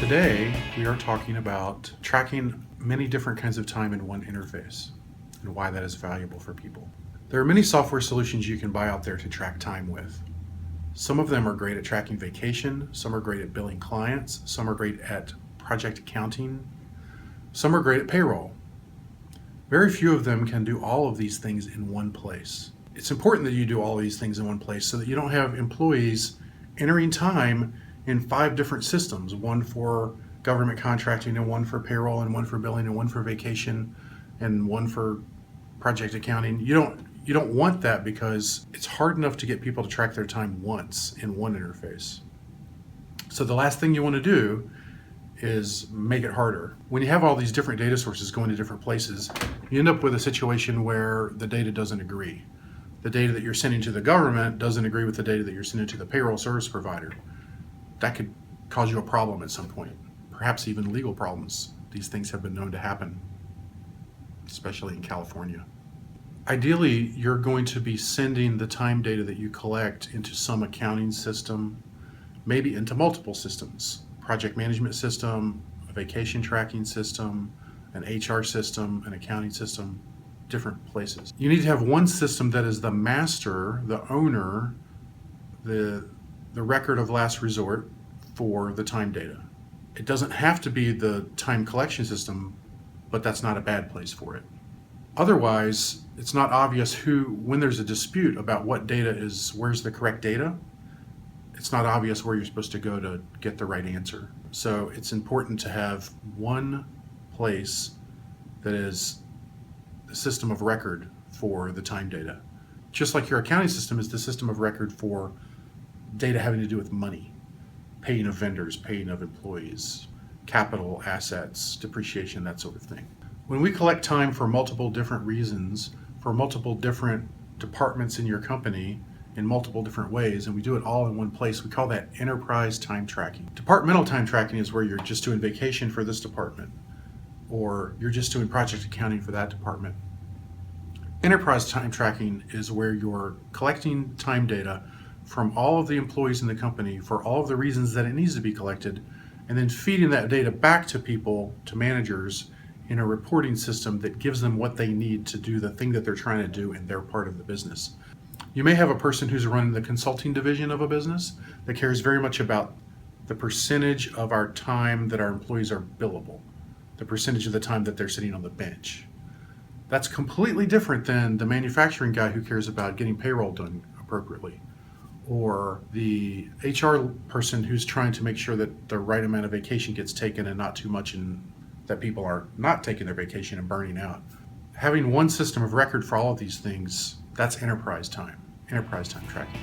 Today, we are talking about tracking many different kinds of time in one interface and why that is valuable for people. There are many software solutions you can buy out there to track time with. Some of them are great at tracking vacation, some are great at billing clients, some are great at project accounting, some are great at payroll. Very few of them can do all of these things in one place. It's important that you do all these things in one place so that you don't have employees entering time in 5 different systems, one for government contracting and one for payroll and one for billing and one for vacation and one for project accounting. You don't want that because it's hard enough to get people to track their time once in one interface. So the last thing you want to do is make it harder. When you have all these different data sources going to different places, you end up with a situation where the data doesn't agree. The data that you're sending to the government doesn't agree with the data that you're sending to the payroll service provider. That could cause you a problem at some point, perhaps even legal problems. These things have been known to happen, especially in California. Ideally, you're going to be sending the time data that you collect into some accounting system, maybe into multiple systems, project management system, a vacation tracking system, an HR system, an accounting system, different places. You need to have one system that is the master, the owner, the record of last resort for the time data. It doesn't have to be the time collection system, but that's not a bad place for it. Otherwise, it's not obvious when there's a dispute about what data where's the correct data, it's not obvious where you're supposed to go to get the right answer. So it's important to have one place that is the system of record for the time data. Just like your accounting system is the system of record for data having to do with money, paying of vendors, paying of employees, capital assets, depreciation, that sort of thing. When we collect time for multiple different reasons, for multiple different departments in your company, in multiple different ways, and we do it all in one place, we call that enterprise time tracking. Departmental time tracking is where you're just doing vacation for this department, or you're just doing project accounting for that department. Enterprise time tracking is where you're collecting time data from all of the employees in the company for all of the reasons that it needs to be collected, and then feeding that data back to people, to managers, in a reporting system that gives them what they need to do the thing that they're trying to do in their part of the business. You may have a person who's running the consulting division of a business that cares very much about the percentage of our time that our employees are billable, the percentage of the time that they're sitting on the bench. That's completely different than the manufacturing guy who cares about getting payroll done appropriately, or the HR person who's trying to make sure that the right amount of vacation gets taken and not too much, and that people are not taking their vacation and burning out. Having one system of record for all of these things, that's enterprise time tracking.